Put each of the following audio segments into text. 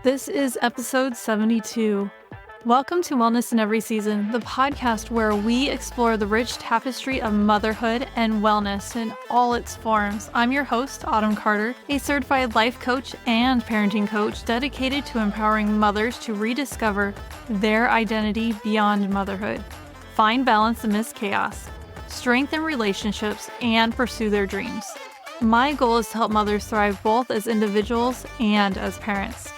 This is episode 72. Welcome to Wellness in Every Season, the podcast where we explore the rich tapestry of motherhood and wellness in all its forms. I'm your host, Autumn Carter, a certified life coach and parenting coach dedicated to empowering mothers to rediscover their identity beyond motherhood, find balance amidst chaos, strengthen relationships, and pursue their dreams. My goal is to help mothers thrive both as individuals and as parents.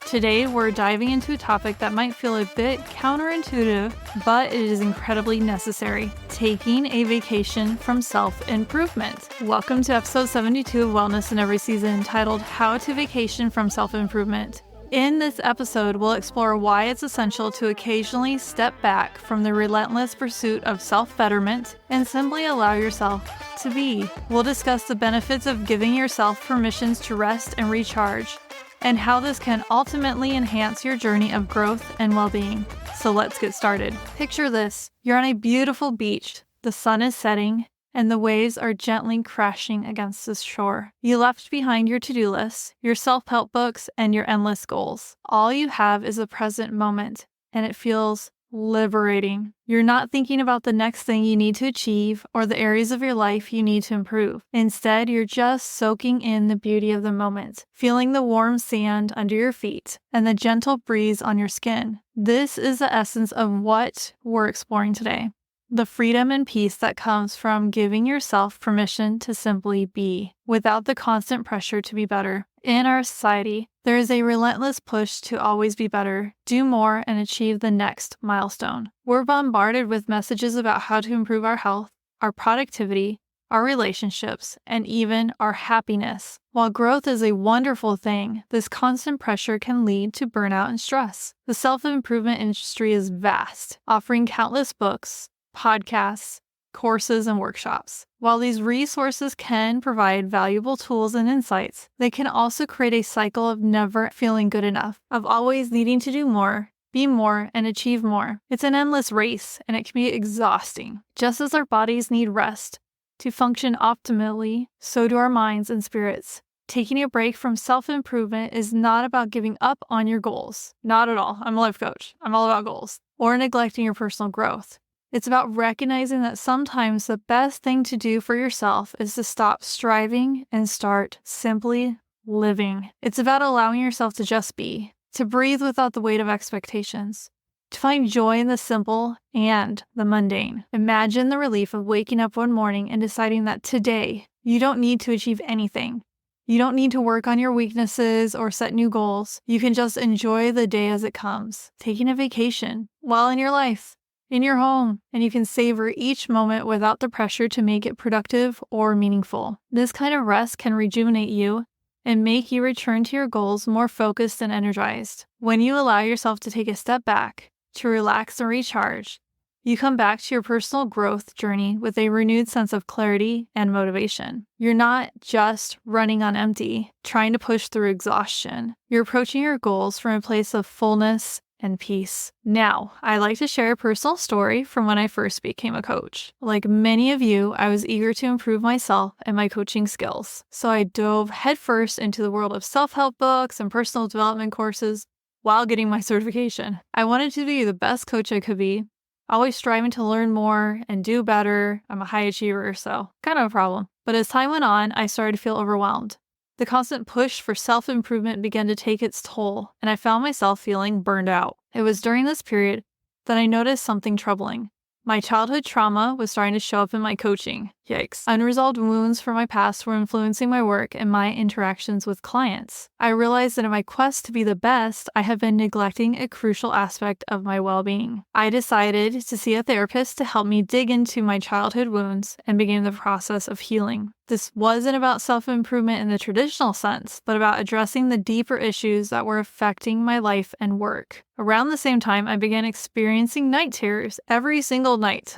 Today, we're diving into a topic that might feel a bit counterintuitive, but it is incredibly necessary: taking a vacation from self-improvement. Welcome to episode 72 of Wellness in Every Season, titled How to Vacation from Self-Improvement. In this episode, we'll explore why it's essential to occasionally step back from the relentless pursuit of self-betterment and simply allow yourself to be. We'll discuss the benefits of giving yourself permissions to rest and recharge, and how this can ultimately enhance your journey of growth and well-being. So let's get started. Picture this: you're on a beautiful beach, the sun is setting, and the waves are gently crashing against the shore. You left behind your to-do list, your self-help books, and your endless goals. All you have is the present moment, and it feels liberating. You're not thinking about the next thing you need to achieve or the areas of your life you need to improve. Instead, you're just soaking in the beauty of the moment, feeling the warm sand under your feet and the gentle breeze on your skin. This is the essence of what we're exploring today: the freedom and peace that comes from giving yourself permission to simply be, without the constant pressure to be better. In our society, there is a relentless push to always be better, do more, and achieve the next milestone. We're bombarded with messages about how to improve our health, our productivity, our relationships, and even our happiness. While growth is a wonderful thing, this constant pressure can lead to burnout and stress. The self-improvement industry is vast, offering countless books, podcasts, courses, and workshops. While these resources can provide valuable tools and insights, they can also create a cycle of never feeling good enough, of always needing to do more, be more, and achieve more. It's an endless race, and it can be exhausting. Just as our bodies need rest to function optimally, so do our minds and spirits. Taking a break from self-improvement is not about giving up on your goals. Not at all. I'm a life coach. I'm all about goals. Or neglecting your personal growth. It's about recognizing that sometimes the best thing to do for yourself is to stop striving and start simply living. It's about allowing yourself to just be, to breathe without the weight of expectations, to find joy in the simple and the mundane. Imagine the relief of waking up one morning and deciding that today you don't need to achieve anything. You don't need to work on your weaknesses or set new goals. You can just enjoy the day as it comes, taking a vacation while in your life, in your home, and you can savor each moment without the pressure to make it productive or meaningful. This kind of rest can rejuvenate you and make you return to your goals more focused and energized. When you allow yourself to take a step back, to relax and recharge, you come back to your personal growth journey with a renewed sense of clarity and motivation. You're not just running on empty, trying to push through exhaustion. You're approaching your goals from a place of fullness and peace. Now, I like to share a personal story from when I first became a coach. Like many of you, I was eager to improve myself and my coaching skills. So I dove headfirst into the world of self-help books and personal development courses while getting my certification. I wanted to be the best coach I could be, always striving to learn more and do better. I'm a high achiever, so kind of a problem. But as time went on, I started to feel overwhelmed. The constant push for self-improvement began to take its toll, and I found myself feeling burned out. It was during this period that I noticed something troubling. My childhood trauma was starting to show up in my coaching. Yikes. Unresolved wounds from my past were influencing my work and my interactions with clients. I realized that in my quest to be the best, I had been neglecting a crucial aspect of my well-being. I decided to see a therapist to help me dig into my childhood wounds and begin the process of healing. This wasn't about self-improvement in the traditional sense, but about addressing the deeper issues that were affecting my life and work. Around the same time, I began experiencing night terrors every single night.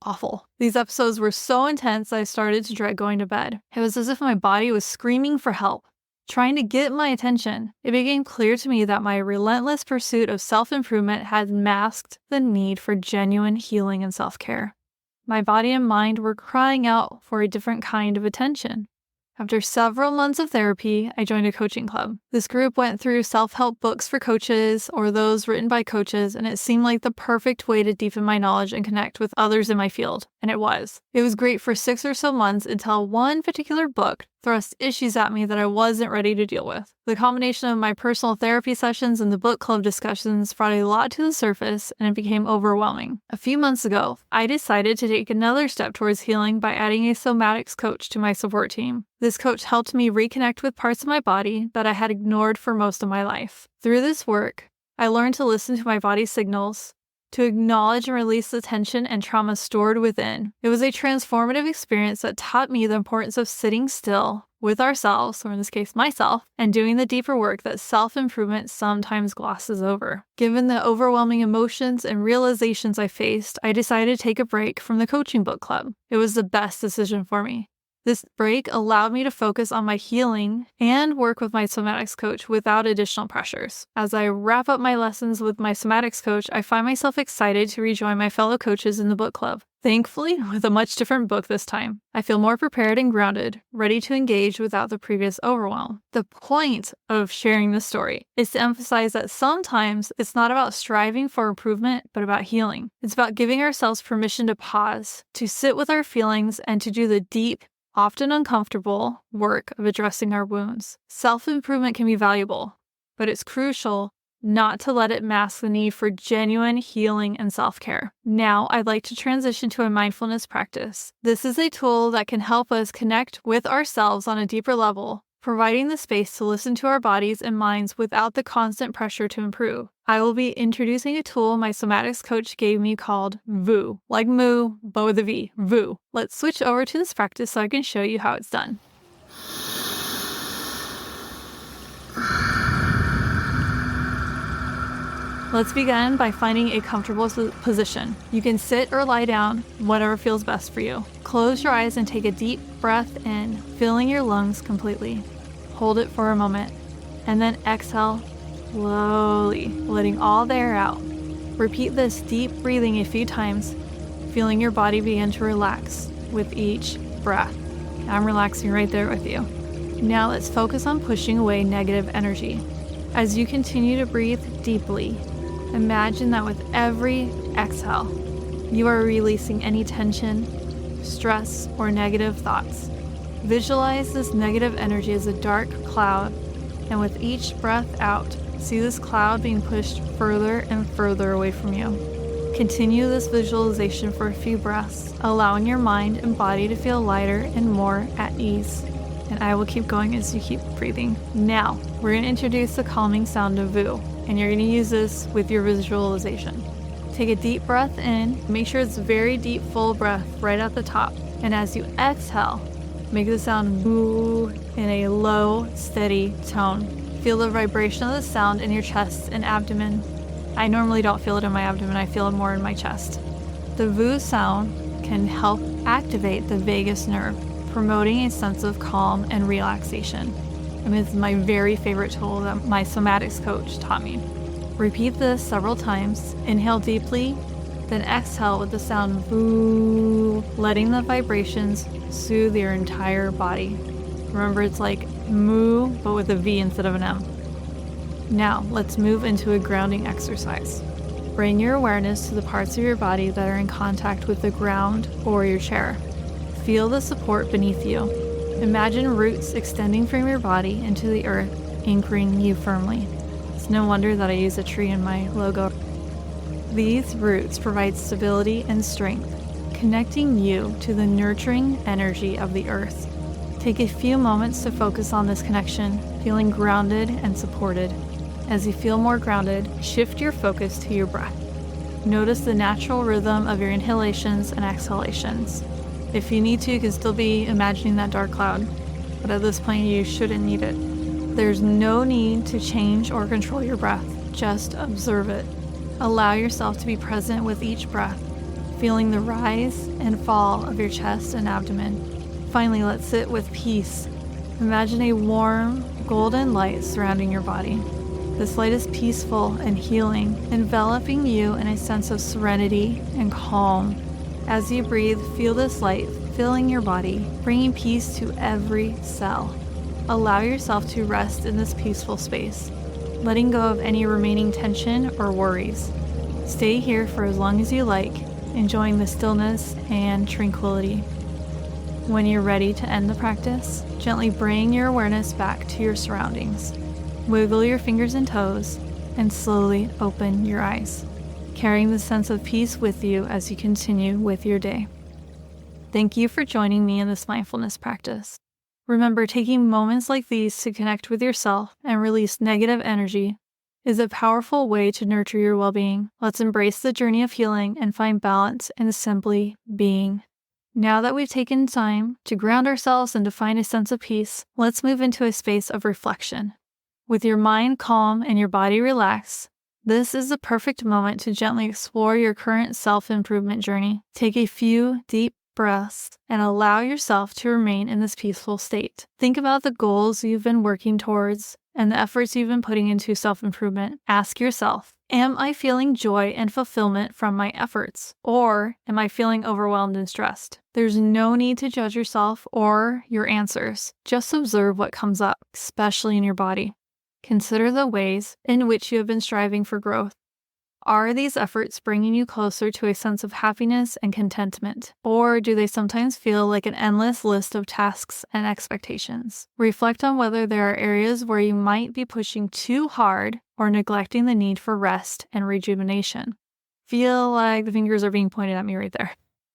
Awful. These episodes were so intense I started to dread going to bed. It was as if my body was screaming for help, trying to get my attention. It became clear to me that my relentless pursuit of self-improvement had masked the need for genuine healing and self-care. My body and mind were crying out for a different kind of attention. After several months of therapy, I joined a coaching club. This group went through self-help books for coaches or those written by coaches, and it seemed like the perfect way to deepen my knowledge and connect with others in my field, and it was. It was great for 6 or so months until one particular book thrust issues at me that I wasn't ready to deal with. The combination of my personal therapy sessions and the book club discussions brought a lot to the surface, and it became overwhelming. A few months ago, I decided to take another step towards healing by adding a somatics coach to my support team. This coach helped me reconnect with parts of my body that I had ignored for most of my life. Through this work, I learned to listen to my body's signals, to acknowledge and release the tension and trauma stored within. It was a transformative experience that taught me the importance of sitting still with ourselves, or in this case, myself, and doing the deeper work that self-improvement sometimes glosses over. Given the overwhelming emotions and realizations I faced, I decided to take a break from the coaching book club. It was the best decision for me. This break allowed me to focus on my healing and work with my somatics coach without additional pressures. As I wrap up my lessons with my somatics coach, I find myself excited to rejoin my fellow coaches in the book club. Thankfully, with a much different book this time. I feel more prepared and grounded, ready to engage without the previous overwhelm. The point of sharing this story is to emphasize that sometimes it's not about striving for improvement, but about healing. It's about giving ourselves permission to pause, to sit with our feelings, and to do the deep, often uncomfortable work of addressing our wounds. Self-improvement can be valuable, but it's crucial not to let it mask the need for genuine healing and self-care. Now, I'd like to transition to a mindfulness practice. This is a tool that can help us connect with ourselves on a deeper level, providing the space to listen to our bodies and minds without the constant pressure to improve. I will be introducing a tool my somatics coach gave me called VOO, like moo, but with a V, VOO. Let's switch over to this practice so I can show you how it's done. Let's begin by finding a comfortable position. You can sit or lie down, whatever feels best for you. Close your eyes and take a deep breath in, filling your lungs completely. Hold it for a moment, and then exhale slowly, letting all the air out. Repeat this deep breathing a few times, feeling your body begin to relax with each breath. I'm relaxing right there with you. Now let's focus on pushing away negative energy. As you continue to breathe deeply, imagine that with every exhale, you are releasing any tension, stress, or negative thoughts. Visualize this negative energy as a dark cloud, and with each breath out, see this cloud being pushed further and further away from you. Continue this visualization for a few breaths, allowing your mind and body to feel lighter and more at ease. And I will keep going as you keep breathing. Now, we're going to introduce the calming sound of VOO, and you're going to use this with your visualization. Take a deep breath in. Make sure it's very deep, full breath right at the top. And as you exhale, make the sound VOO in a low, steady tone. Feel the vibration of the sound in your chest and abdomen. I normally don't feel it in my abdomen. I feel it more in my chest. The VOO sound can help activate the vagus nerve, promoting a sense of calm and relaxation. And it's my very favorite tool that my somatics coach taught me. Repeat this several times. Inhale deeply, then exhale with the sound VOO, letting the vibrations soothe your entire body. Remember, it's like moo, but with a V instead of an M. Now, let's move into a grounding exercise. Bring your awareness to the parts of your body that are in contact with the ground or your chair. Feel the support beneath you. Imagine roots extending from your body into the earth, anchoring you firmly. It's no wonder that I use a tree in my logo. These roots provide stability and strength, connecting you to the nurturing energy of the earth. Take a few moments to focus on this connection, feeling grounded and supported. As you feel more grounded, shift your focus to your breath. Notice the natural rhythm of your inhalations and exhalations. If you need to, you can still be imagining that dark cloud, but at this point you shouldn't need it. There's no need to change or control your breath, just observe it. Allow yourself to be present with each breath, feeling the rise and fall of your chest and abdomen. Finally, let's sit with peace. Imagine a warm, golden light surrounding your body. This light is peaceful and healing, enveloping you in a sense of serenity and calm. As you breathe, feel this light filling your body, bringing peace to every cell. Allow yourself to rest in this peaceful space, letting go of any remaining tension or worries. Stay here for as long as you like, enjoying the stillness and tranquility. When you're ready to end the practice, gently bring your awareness back to your surroundings. Wiggle your fingers and toes, and slowly open your eyes, carrying the sense of peace with you as you continue with your day. Thank you for joining me in this mindfulness practice. Remember, taking moments like these to connect with yourself and release negative energy is a powerful way to nurture your well-being. Let's embrace the journey of healing and find balance in simply being. Now that we've taken time to ground ourselves and to find a sense of peace, let's move into a space of reflection. With your mind calm and your body relaxed, this is the perfect moment to gently explore your current self-improvement journey. Take a few deep breaths and allow yourself to remain in this peaceful state. Think about the goals you've been working towards and the efforts you've been putting into self-improvement. Ask yourself, am I feeling joy and fulfillment from my efforts? Or am I feeling overwhelmed and stressed? There's no need to judge yourself or your answers. Just observe what comes up, especially in your body. Consider the ways in which you have been striving for growth. Are these efforts bringing you closer to a sense of happiness and contentment? Or do they sometimes feel like an endless list of tasks and expectations? Reflect on whether there are areas where you might be pushing too hard or neglecting the need for rest and rejuvenation. Feel like the fingers are being pointed at me right there.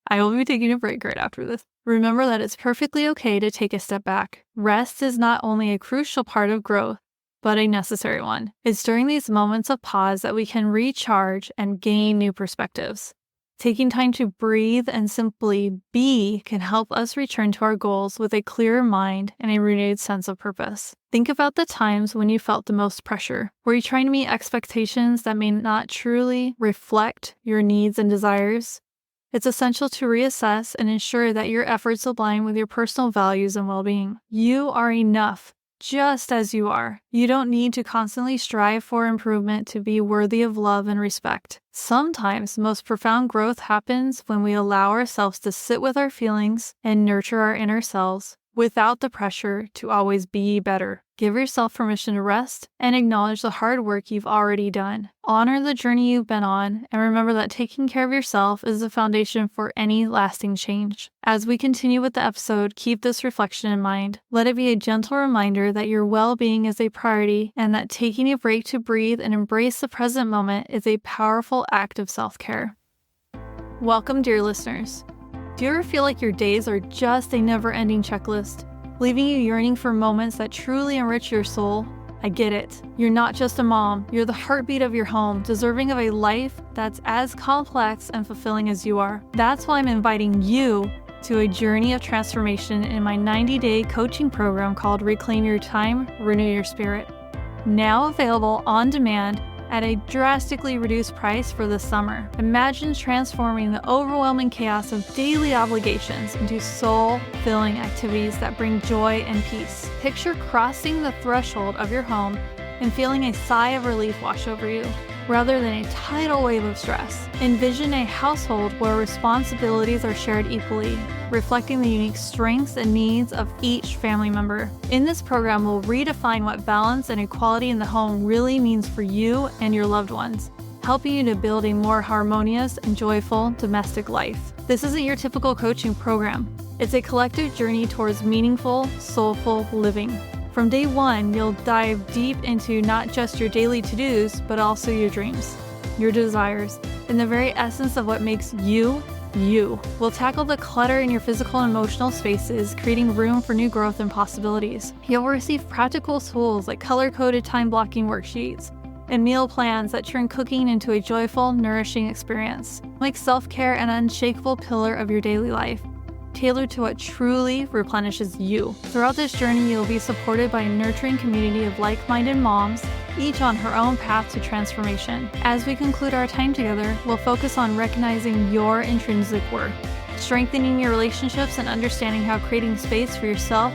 I will be taking a break right after this. Remember that it's perfectly okay to take a step back. Rest is not only a crucial part of growth, but a necessary one. It's during these moments of pause that we can recharge and gain new perspectives. Taking time to breathe and simply be can help us return to our goals with a clearer mind and a renewed sense of purpose. Think about the times when you felt the most pressure. Were you trying to meet expectations that may not truly reflect your needs and desires? It's essential to reassess and ensure that your efforts align with your personal values and well-being. You are enough, just as you are. You don't need to constantly strive for improvement to be worthy of love and respect. Sometimes the most profound growth happens when we allow ourselves to sit with our feelings and nurture our inner selves without the pressure to always be better. Give yourself permission to rest and acknowledge the hard work you've already done. Honor the journey you've been on, and remember that taking care of yourself is the foundation for any lasting change. As we continue with the episode, keep this reflection in mind. Let it be a gentle reminder that your well-being is a priority and that taking a break to breathe and embrace the present moment is a powerful act of self-care. Welcome, dear listeners. Do you ever feel like your days are just a never-ending checklist, leaving you yearning for moments that truly enrich your soul? I get it. You're not just a mom. You're the heartbeat of your home, deserving of a life that's as complex and fulfilling as you are. That's why I'm inviting you to a journey of transformation in my 90-day coaching program called Reclaim Your Time, Renew Your Spirit. Now available on demand at a drastically reduced price for the summer. Imagine transforming the overwhelming chaos of daily obligations into soul-filling activities that bring joy and peace. Picture crossing the threshold of your home and feeling a sigh of relief wash over you, rather than a tidal wave of stress. Envision a household where responsibilities are shared equally, reflecting the unique strengths and needs of each family member. In this program, we'll redefine what balance and equality in the home really means for you and your loved ones, helping you to build a more harmonious and joyful domestic life. This isn't your typical coaching program. It's a collective journey towards meaningful, soulful living. From day one, you'll dive deep into not just your daily to-dos, but also your dreams, your desires, and the very essence of what makes you, you. We'll tackle the clutter in your physical and emotional spaces, creating room for new growth and possibilities. You'll receive practical tools like color-coded time-blocking worksheets and meal plans that turn cooking into a joyful, nourishing experience. Make self-care an unshakable pillar of your daily life, tailored to what truly replenishes you. Throughout this journey, you'll be supported by a nurturing community of like-minded moms, each on her own path to transformation. As we conclude our time together, we'll focus on recognizing your intrinsic worth, strengthening your relationships, and understanding how creating space for yourself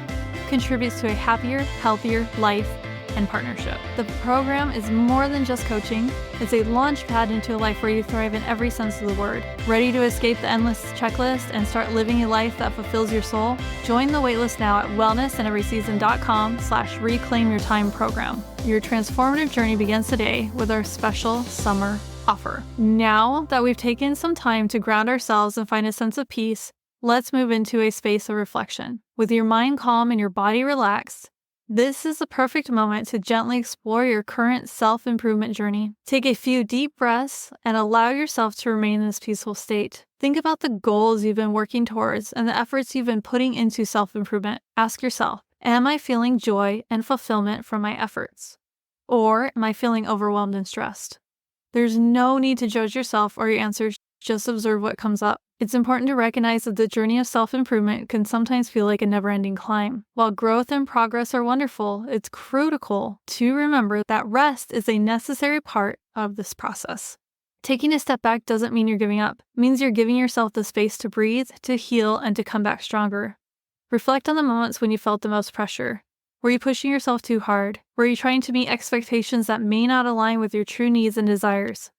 contributes to a happier, healthier life and partnership. The program is more than just coaching. It's a launch pad into a life where you thrive in every sense of the word. Ready to escape the endless checklist and start living a life that fulfills your soul? Join the waitlist now at wellnessineveryseason.com/reclaimyourtime program. Your transformative journey begins today with our special summer offer. Now that we've taken some time to ground ourselves and find a sense of peace, let's move into a space of reflection. With your mind calm and your body relaxed, this is the perfect moment to gently explore your current self-improvement journey. Take a few deep breaths and allow yourself to remain in this peaceful state. Think about the goals you've been working towards and the efforts you've been putting into self-improvement. Ask yourself, am I feeling joy and fulfillment from my efforts? Or am I feeling overwhelmed and stressed? There's no need to judge yourself or your answers, just observe what comes up. It's important to recognize that the journey of self-improvement can sometimes feel like a never-ending climb. While growth and progress are wonderful, it's critical to remember that rest is a necessary part of this process. Taking a step back doesn't mean you're giving up. It means you're giving yourself the space to breathe, to heal, and to come back stronger. Reflect on the moments when you felt the most pressure. Were you pushing yourself too hard? Were you trying to meet expectations that may not align with your true needs and desires?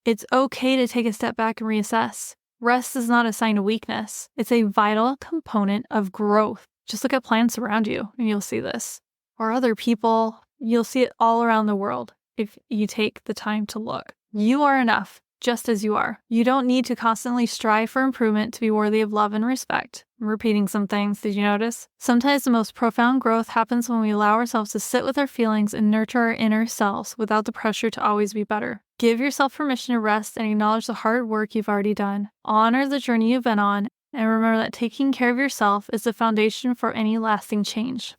It's okay to take a step back and reassess. Rest is not a sign of weakness. It's a vital component of growth. Just look at plants around you and you'll see this. Or other people, you'll see it all around the world if you take the time to look. You are enough, just as you are. You don't need to constantly strive for improvement to be worthy of love and respect. I'm repeating some things, did you notice? Sometimes the most profound growth happens when we allow ourselves to sit with our feelings and nurture our inner selves without the pressure to always be better. Give yourself permission to rest and acknowledge the hard work you've already done. Honor the journey you've been on, and remember that taking care of yourself is the foundation for any lasting change.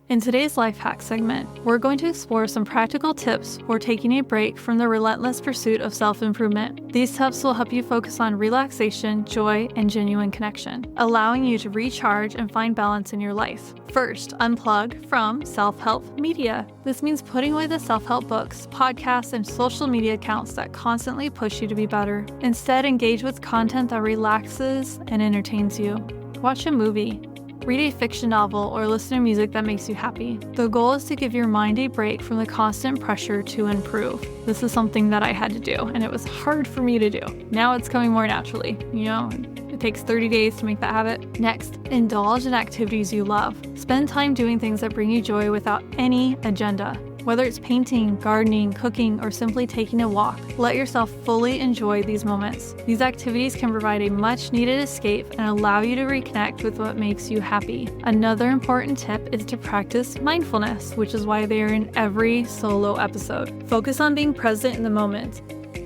In today's Life Hack segment, we're going to explore some practical tips for taking a break from the relentless pursuit of self-improvement. These tips will help you focus on relaxation, joy, and genuine connection, allowing you to recharge and find balance in your life. First, unplug from self-help media. This means putting away the self-help books, podcasts, and social media accounts that constantly push you to be better. Instead, engage with content that relaxes and entertains you. Watch a movie. Read a fiction novel or listen to music that makes you happy. The goal is to give your mind a break from the constant pressure to improve. This is something that I had to do, and it was hard for me to do. Now it's coming more naturally. It takes 30 days to make that habit. Next, indulge in activities you love. Spend time doing things that bring you joy without any agenda. Whether it's painting, gardening, cooking, or simply taking a walk, let yourself fully enjoy these moments. These activities can provide a much-needed escape and allow you to reconnect with what makes you happy. Another important tip is to practice mindfulness, which is why they are in every solo episode. Focus on being present in the moment.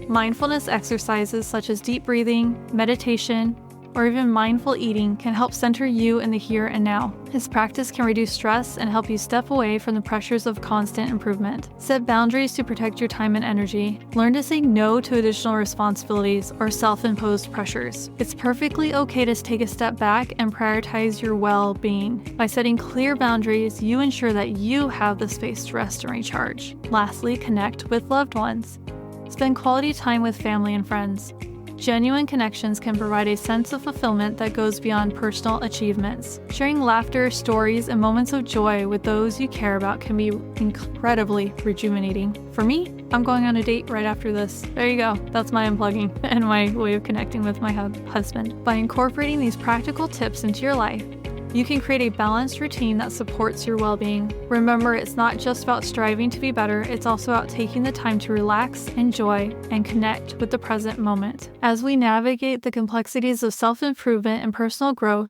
Mindfulness exercises such as deep breathing, meditation, or even mindful eating can help center you in the here and now. This practice can reduce stress and help you step away from the pressures of constant improvement. Set boundaries to protect your time and energy. Learn to say no to additional responsibilities or self-imposed pressures. It's perfectly okay to take a step back and prioritize your well-being. By setting clear boundaries, you ensure that you have the space to rest and recharge. Lastly, connect with loved ones. Spend quality time with family and friends. Genuine connections can provide a sense of fulfillment that goes beyond personal achievements. Sharing laughter, stories, and moments of joy with those you care about can be incredibly rejuvenating. For me, I'm going on a date right after this. There you go. That's my unplugging and my way of connecting with my husband. By incorporating these practical tips into your life, you can create a balanced routine that supports your well-being. Remember, it's not just about striving to be better, it's also about taking the time to relax, enjoy, and connect with the present moment. As we navigate the complexities of self-improvement and personal growth,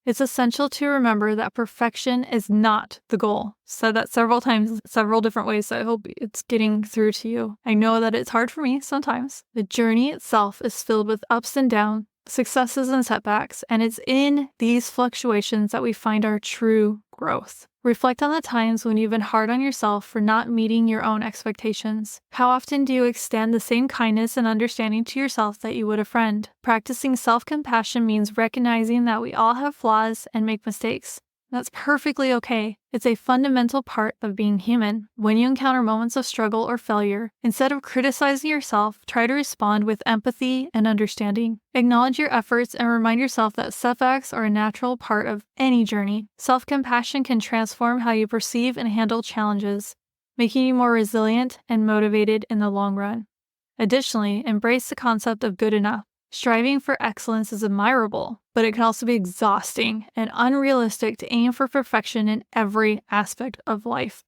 it's essential to remember that perfection is not the goal. Said that several times, several different ways, so I hope it's getting through to you. I know that it's hard for me sometimes. The journey itself is filled with ups and downs, successes and setbacks, and it's in these fluctuations that we find our true growth. Reflect on the times when you've been hard on yourself for not meeting your own expectations. How often do you extend the same kindness and understanding to yourself that you would a friend? Practicing self-compassion means recognizing that we all have flaws and make mistakes. That's perfectly okay. It's a fundamental part of being human. When you encounter moments of struggle or failure, instead of criticizing yourself, try to respond with empathy and understanding. Acknowledge your efforts and remind yourself that setbacks are a natural part of any journey. Self-compassion can transform how you perceive and handle challenges, making you more resilient and motivated in the long run. Additionally, embrace the concept of good enough. Striving for excellence is admirable, but it can also be exhausting and unrealistic to aim for perfection in every aspect of life.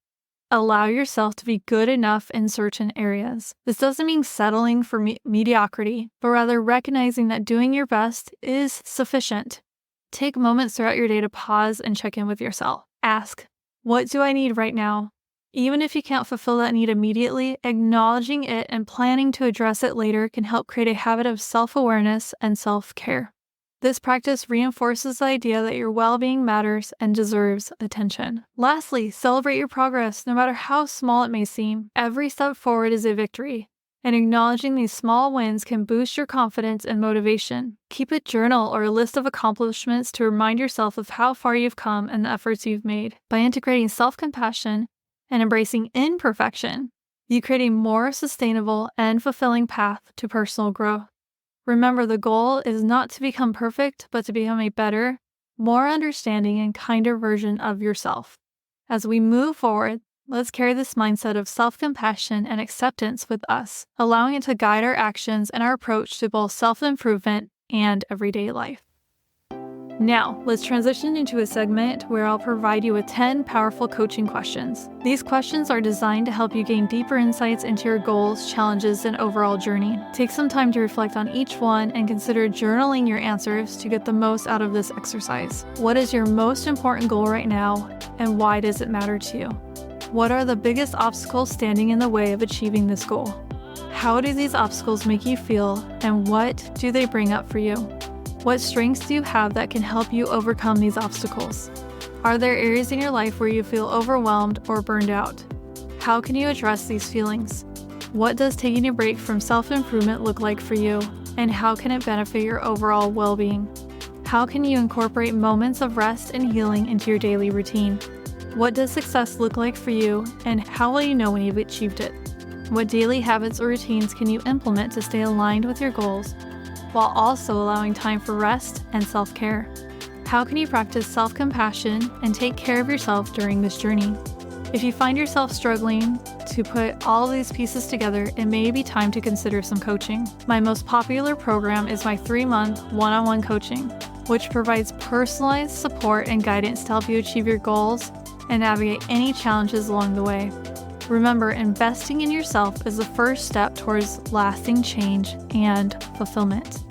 Allow yourself to be good enough in certain areas. This doesn't mean settling for mediocrity, but rather recognizing that doing your best is sufficient. Take moments throughout your day to pause and check in with yourself. Ask, what do I need right now? Even if you can't fulfill that need immediately, acknowledging it and planning to address it later can help create a habit of self-awareness and self-care. This practice reinforces the idea that your well-being matters and deserves attention. Lastly, celebrate your progress, no matter how small it may seem. Every step forward is a victory, and acknowledging these small wins can boost your confidence and motivation. Keep a journal or a list of accomplishments to remind yourself of how far you've come and the efforts you've made. By integrating self-compassion and embracing imperfection, you create a more sustainable and fulfilling path to personal growth. Remember, the goal is not to become perfect, but to become a better, more understanding, and kinder version of yourself. As we move forward, let's carry this mindset of self-compassion and acceptance with us, allowing it to guide our actions and our approach to both self-improvement and everyday life. Now, let's transition into a segment where I'll provide you with 10 powerful coaching questions. These questions are designed to help you gain deeper insights into your goals, challenges, and overall journey. Take some time to reflect on each one and consider journaling your answers to get the most out of this exercise. What is your most important goal right now, and why does it matter to you? What are the biggest obstacles standing in the way of achieving this goal? How do these obstacles make you feel, and what do they bring up for you? What strengths do you have that can help you overcome these obstacles? Are there areas in your life where you feel overwhelmed or burned out? How can you address these feelings? What does taking a break from self-improvement look like for you, and how can it benefit your overall well-being? How can you incorporate moments of rest and healing into your daily routine? What does success look like for you, and how will you know when you've achieved it? What daily habits or routines can you implement to stay aligned with your goals, while also allowing time for rest and self-care? How can you practice self-compassion and take care of yourself during this journey? If you find yourself struggling to put all of these pieces together, it may be time to consider some coaching. My most popular program is my 3-month one-on-one coaching, which provides personalized support and guidance to help you achieve your goals and navigate any challenges along the way. Remember, investing in yourself is the first step towards lasting change and fulfillment.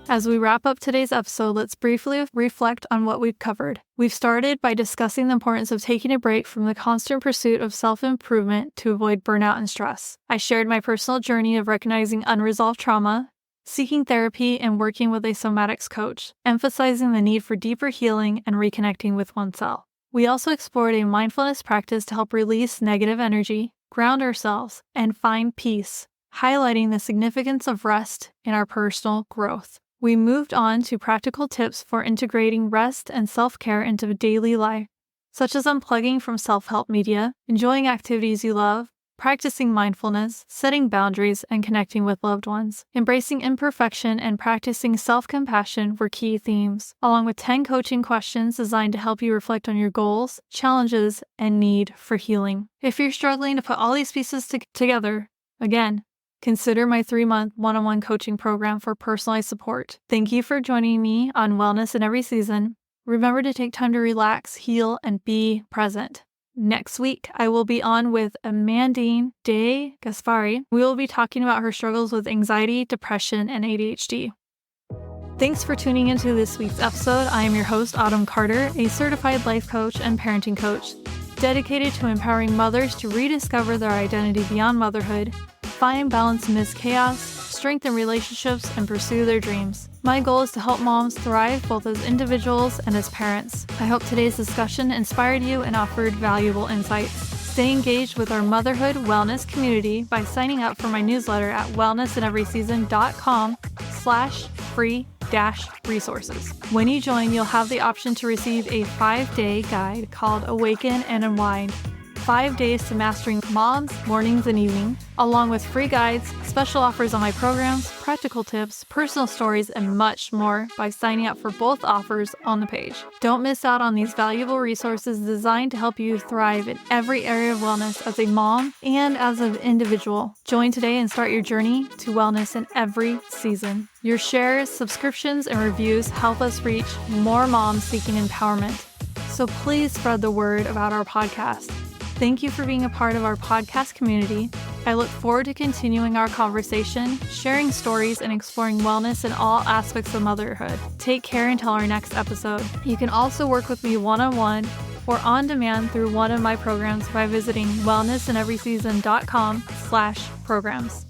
As we wrap up today's episode, let's briefly reflect on what we've covered. We've started by discussing the importance of taking a break from the constant pursuit of self-improvement to avoid burnout and stress. I shared my personal journey of recognizing unresolved trauma, seeking therapy, and working with a somatics coach, emphasizing the need for deeper healing and reconnecting with oneself. We also explored a mindfulness practice to help release negative energy, ground ourselves, and find peace, highlighting the significance of rest in our personal growth. We moved on to practical tips for integrating rest and self-care into daily life, such as unplugging from self-help media, enjoying activities you love, practicing mindfulness, setting boundaries, and connecting with loved ones. Embracing imperfection and practicing self-compassion were key themes, along with 10 coaching questions designed to help you reflect on your goals, challenges, and need for healing. If you're struggling to put all these pieces together, again, consider my 3-month one-on-one coaching program for personalized support. Thank you for joining me on Wellness in Every Season. Remember to take time to relax, heal, and be present. Next week, I will be on with Amandine De Gaspari. We will be talking about her struggles with anxiety, depression, and ADHD. Thanks for tuning into this week's episode. I am your host, Autumn Carter, a certified life coach and parenting coach, dedicated to empowering mothers to rediscover their identity beyond motherhood, find balance amidst chaos, strengthen relationships, and pursue their dreams. My goal is to help moms thrive both as individuals and as parents. I hope today's discussion inspired you and offered valuable insights. Stay engaged with our motherhood wellness community by signing up for my newsletter at wellnessinEverySeason.com/free resources. When you join, you'll have the option to receive a 5-day guide called Awaken and Unwind. 5 days to mastering mom's mornings and evenings, along with free guides, special offers on my programs, practical tips, personal stories, and much more by signing up for both offers on the page. Don't miss out on these valuable resources designed to help you thrive in every area of wellness as a mom and as an individual. Join today and start your journey to wellness in every season. Your shares, subscriptions, and reviews help us reach more moms seeking empowerment. So please spread the word about our podcast. Thank you for being a part of our podcast community. I look forward to continuing our conversation, sharing stories, and exploring wellness in all aspects of motherhood. Take care until our next episode. You can also work with me one-on-one or on demand through one of my programs by visiting wellnessinEverySeason.com/programs.